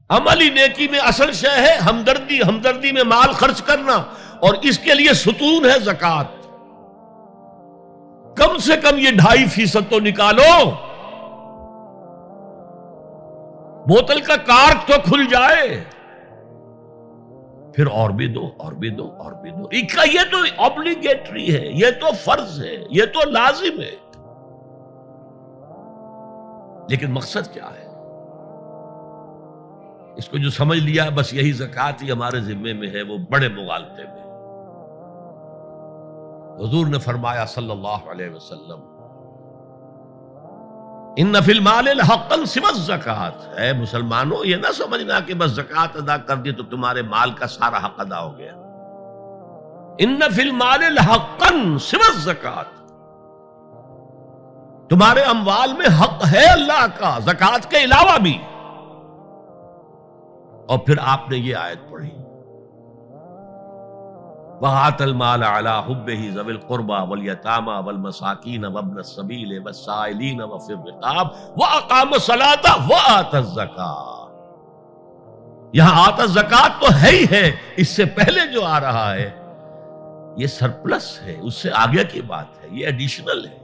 عملی نیکی میں اصل شے ہے ہمدردی، ہمدردی میں مال خرچ کرنا، اور اس کے لیے ستون ہے زکوٰۃ۔ کم سے کم یہ 2.5% تو نکالو، بوتل کا کارک تو کھل جائے، پھر اور بھی دو، اور بھی دو، اور بھی دو۔ یہ تو obligatory ہے، یہ تو فرض ہے، یہ تو لازم ہے۔ لیکن مقصد کیا ہے؟ اس کو جو سمجھ لیا بس یہی زکوٰۃ ہی ہمارے ذمے میں ہے، وہ بڑے مغالطے میں۔ حضور نے فرمایا صلی اللہ علیہ وسلم، ان فی المال حقا سوى الزکوٰۃ، اے مسلمانوں یہ نہ سمجھنا کہ بس زکوٰۃ ادا کر دی تو تمہارے مال کا سارا حق ادا ہو گیا۔ ان فی المال حقا سوى الزکوٰۃ، تمہارے اموال میں حق ہے اللہ کا زکوٰۃ کے علاوہ بھی۔ اور پھر آپ نے یہ آیت پڑھی، وَآتَ الْمَالَ عَلَىٰ حُبِّهِ ذَوِي الْقُرْبَىٰ وَالْيَتَامَىٰ وَالْمَسَاكِينَ وَابْنَ السَّبِيلِ وَالسَّائِلِينَ وَفِي الرِّقَابِ وَأَقَامَ الصَّلَاةَ وَآتَى الزَّكَاةَ۔ یہاں آتا زکوٰۃ تو ہے ہی ہے، اس سے پہلے جو آ رہا ہے یہ سرپلس ہے، اس سے آگے کی بات ہے، یہ ایڈیشنل ہے۔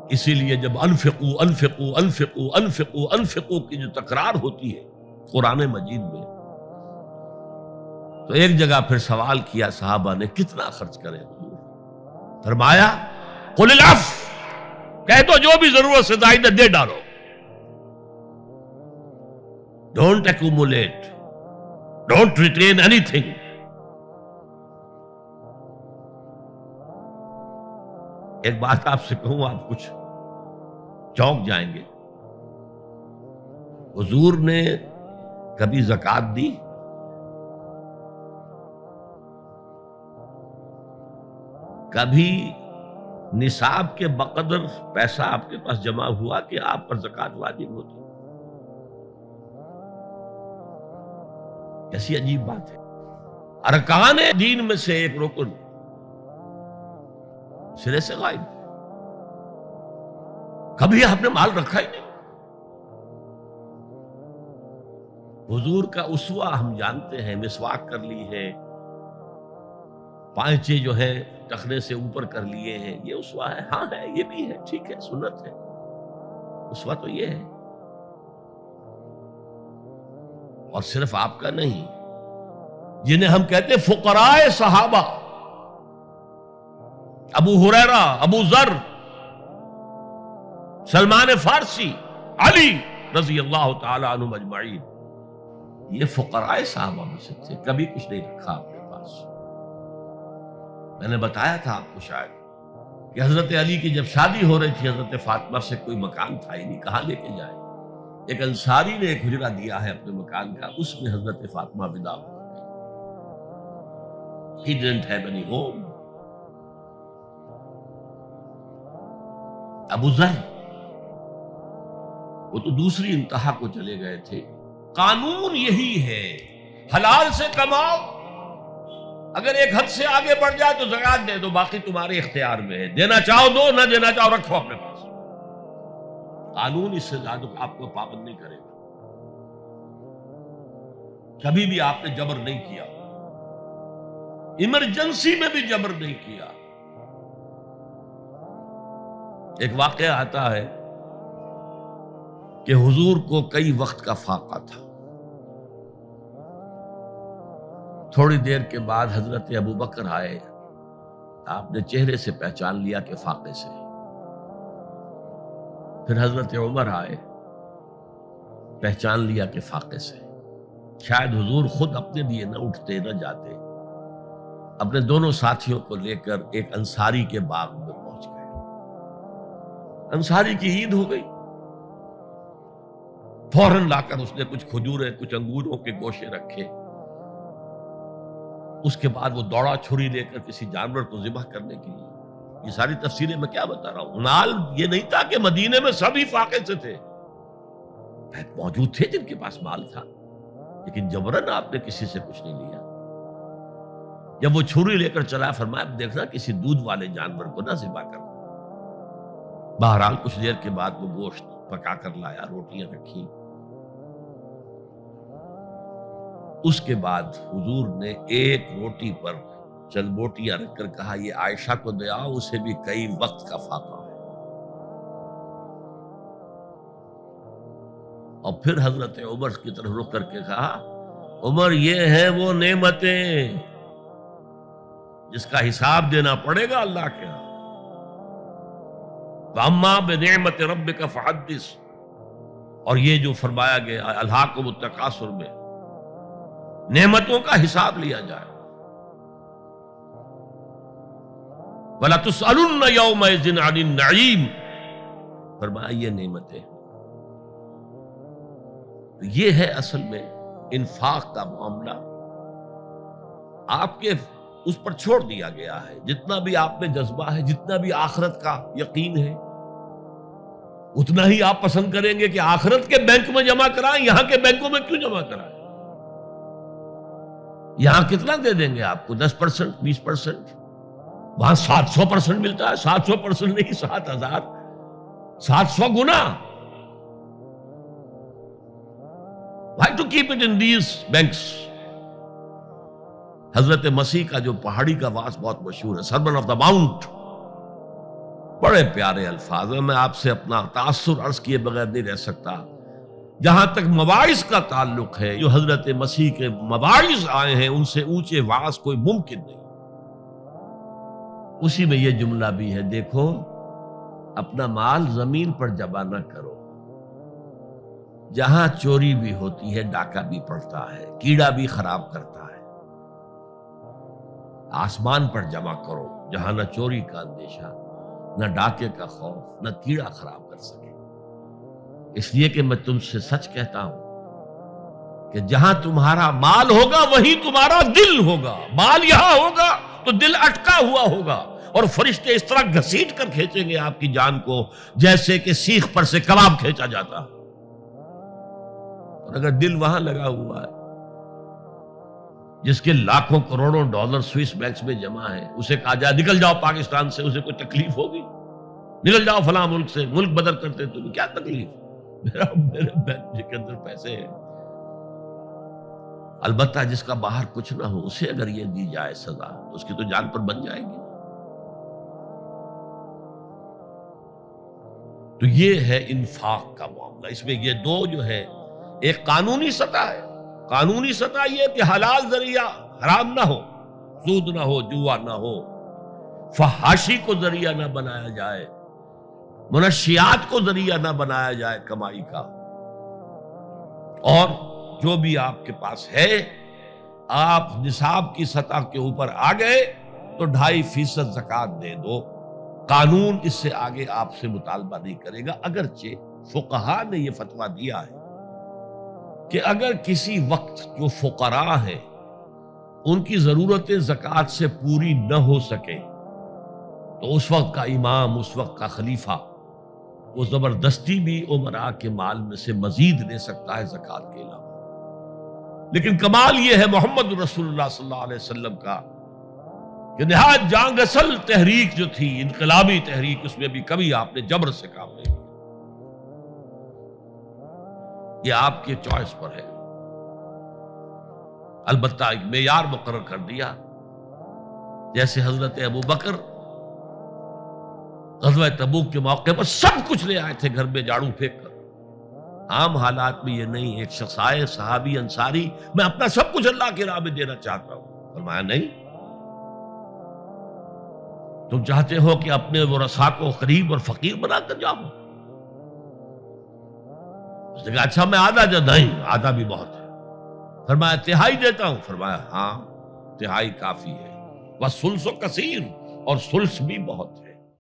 اسی لیے جب انفقوا انفقوا انفقوا انفقوا انفقوا کی جو تکرار ہوتی ہے قرآن مجید میں، تو ایک جگہ پھر سوال کیا صحابہ نے، کتنا خرچ کریں حضور؟ فرمایا قل العفو، کہہ دو جو بھی ضرورت سے زائد دے ڈالو، don't accumulate, don't retain any thing. ایک بات آپ سے کہوں، آپ کچھ چونک جائیں گے، حضور نے کبھی زکوٰۃ دی؟ کبھی نصاب کے بقدر پیسہ آپ کے پاس جمع ہوا کہ آپ پر زکوٰۃ واجب ہوتی؟ ایسی عجیب بات ہے، ارکان دین میں سے ایک رکن سرے سے غائب، کبھی آپ نے مال رکھا ہی نہیں۔ حضور کا اسوہ ہم جانتے ہیں، مسواک کر لی ہے، پانچے جو ہے ٹخنے سے اوپر کر لیے ہیں، یہ اسوہ ہے؟ ہاں ہے، یہ بھی ہے، ٹھیک ہے، سنت ہے، اسوہ تو یہ ہے۔ اور صرف آپ کا نہیں، جنہیں ہم کہتے فقراء صحابہ، ابو ہریرہ، ابو ذر، سلمان فارسی، علی رضی اللہ تعالی عنہم اجمعین، یہ فقراء صحابہ میں سے تھے، کبھی کچھ نہیں رکھا اپنے پاس۔ میں نے بتایا تھا آپ کو شاید کہ حضرت علی کی جب شادی ہو رہی تھی حضرت فاطمہ سے، کوئی مکان تھا ہی نہیں، کہاں لے کے جائے؟ ایک انصاری نے ایک حجرہ دیا ہے اپنے مکان کا، اس میں حضرت فاطمہ ودا ہو گئی۔ He didn't have any home۔ ابو ذر وہ تو دوسری انتہا کو چلے گئے تھے۔ قانون یہی ہے، حلال سے کماؤ، اگر ایک حد سے آگے بڑھ جائے تو زکوٰۃ دے دو، باقی تمہارے اختیار میں ہے، دینا چاہو دو، نہ دینا چاہو رکھو اپنے پاس۔ قانون اس سے زیادہ آپ کو پابند نہیں کرے گا۔ کبھی بھی آپ نے جبر نہیں کیا، ایمرجنسی میں بھی جبر نہیں کیا۔ ایک واقعہ آتا ہے کہ حضور کو کئی وقت کا فاقہ تھا، تھوڑی دیر کے بعد حضرت ابو بکر آئے، آپ نے چہرے سے پہچان لیا کہ فاقے سے۔ پھر حضرت عمر آئے، پہچان لیا کہ فاقے سے۔ شاید حضور خود اپنے لیے نہ اٹھتے نہ جاتے، اپنے دونوں ساتھیوں کو لے کر ایک انصاری کے باغ میں پہنچ گئے۔ انصاری کی عید ہو گئی، فوراً لا کر اس نے کچھ کھجوریں، کچھ انگوروں کے گوشے رکھے۔ اس کے بعد وہ دوڑا چھری لے کر کسی جانور کو ذبح کرنے کے لیے۔ یہ ساری تفصیلیں میں کیا بتا رہا ہوں؟ مال یہ نہیں تھا کہ مدینے میں سبھی فاقے سے تھے، موجود تھے جن کے پاس مال تھا، لیکن جبراً آپ نے کسی سے کچھ نہیں لیا۔ جب وہ چھری لے کر چلا، فرمایا دیکھنا کسی دودھ والے جانور کو نہ ذبح کرنا۔ بہرحال کچھ دیر کے بعد وہ گوشت پکا کر لایا، روٹیاں رکھی۔ اس کے بعد حضور نے ایک روٹی پر چند بوٹیاں رکھ کر کہا یہ عائشہ کو دے آؤ، اسے بھی کئی وقت کا فاقہ ہے۔ اور پھر حضرت عمر کی طرف رخ کر کے کہا عمر یہ ہیں وہ نعمتیں جس کا حساب دینا پڑے گا اللہ کے ہاں۔ وَأَمَّا بِنِعْمَةِ رَبِّكَ فَحَدِّثْ، اور یہ جو فرمایا گیا الہاکم التکاثر میں نعمتوں کا حساب لیا جائے۔ وَلَتُسْأَلُنَّ يَوْمَئِذٍ عَنِ النَّعِيمِ، فرمایا یہ نعمتیں۔ یہ ہے اصل میں انفاق کا معاملہ، آپ کے اس پر چھوڑ دیا گیا ہے۔ جتنا بھی آپ میں جذبہ ہے، جتنا بھی آخرت کا یقین ہے، اتنا ہی آپ پسند کریں گے کہ آخرت کے بینک میں جمع کرائیں، یہاں کے بینکوں میں کیوں جمع کرائیں؟ یہاں کتنا دے دیں گے آپ کو؟ 10%، 20%، وہاں 700% ملتا ہے۔ 700% نہیں، 7000، 700 گنا۔ Why to keep it in these banks؟ حضرت مسیح کا جو پہاڑی کا واس بہت مشہور ہے، سرمن آف دا ماؤنٹ، بڑے پیارے الفاظ ہیں۔ میں آپ سے اپنا تاثر عرض کیے بغیر نہیں رہ سکتا۔ جہاں تک مواعظ کا تعلق ہے، جو حضرت مسیح کے مواعظ آئے ہیں ان سے اونچے واعظ کوئی ممکن نہیں۔ اسی میں یہ جملہ بھی ہے، دیکھو اپنا مال زمین پر جمع نہ کرو، جہاں چوری بھی ہوتی ہے ڈاکہ بھی پڑتا ہے، کیڑا بھی خراب کرتا ہے۔ آسمان پر جمع کرو جہاں نہ چوری کا اندیشہ، نہ ڈاکے کا خوف، نہ کیڑا خراب کر سکے۔ اس لیے کہ میں تم سے سچ کہتا ہوں کہ جہاں تمہارا مال ہوگا وہیں تمہارا دل ہوگا۔ مال یہاں ہوگا تو دل اٹکا ہوا ہوگا، اور فرشتے اس طرح گھسیٹ کر کھینچیں گے آپ کی جان کو جیسے کہ سیخ پر سے کباب کھینچا جاتا۔ اور اگر دل وہاں لگا ہوا ہے جس کے لاکھوں کروڑوں ڈالر سوئس بینکس میں جمع ہے، اسے کہا جائے نکل جاؤ پاکستان سے، اسے کوئی تکلیف ہوگی؟ نکل جاؤ فلاں ملک سے، ملک بدل کرتے تمہیں کیا تکلیف؟ میرے بینک کے اندر پیسے ہیں۔ البتہ جس کا باہر کچھ نہ ہو، اسے اگر یہ دی جائے سزا تو اس کی تو جان پر بن جائے گی۔ تو یہ ہے انفاق کا معاملہ۔ اس میں یہ دو جو ہے، ایک قانونی سطح ہے، قانونی سطح یہ کہ حلال ذریعہ حرام نہ ہو، سود نہ ہو، جوا نہ ہو، فحاشی کو ذریعہ نہ بنایا جائے، منشیات کو ذریعہ نہ بنایا جائے کمائی کا۔ اور جو بھی آپ کے پاس ہے، آپ نصاب کی سطح کے اوپر آ گئے تو 2.5% زکوٰۃ دے دو۔ قانون اس سے آگے آپ سے مطالبہ نہیں کرے گا، اگرچہ فقہاء نے یہ فتویٰ دیا ہے کہ اگر کسی وقت جو فقراء ہیں ان کی ضرورتیں زکوٰۃ سے پوری نہ ہو سکے تو اس وقت کا امام، اس وقت کا خلیفہ، وہ زبردستی بھی امراء کے مال میں سے مزید لے سکتا ہے زکوٰۃ کے علاوہ۔ لیکن کمال یہ ہے محمد رسول اللہ صلی اللہ علیہ وسلم کا کہ نہایت جان اصل تحریک جو تھی، انقلابی تحریک، اس میں بھی کبھی آپ نے جبر سے کام نہیں کیا۔ یہ آپ کے چوائس پر ہے۔ البتہ ایک معیار مقرر کر دیا، جیسے حضرت ابو بکر غزوہ تبوک کے موقع پر سب کچھ لے آئے تھے گھر میں جھاڑو پھینک کر۔ عام حالات میں یہ نہیں، ایک شخص آئے صحابی انصاری، میں اپنا سب کچھ اللہ کی راہ میں دینا چاہتا ہوں، فرمایا نہیں، تم چاہتے ہو کہ اپنے ورثاء کو قریب اور فقیر بنا کر جاؤ؟ اس نے کہا اچھا میں آدھا نہیں، آدھا بھی بہت ہے۔ فرمایا تہائی دیتا ہوں؟ فرمایا ہاں تہائی کافی ہے۔ وَالثُلُثُ کثیر، اور ثلث بھی بہت ہے۔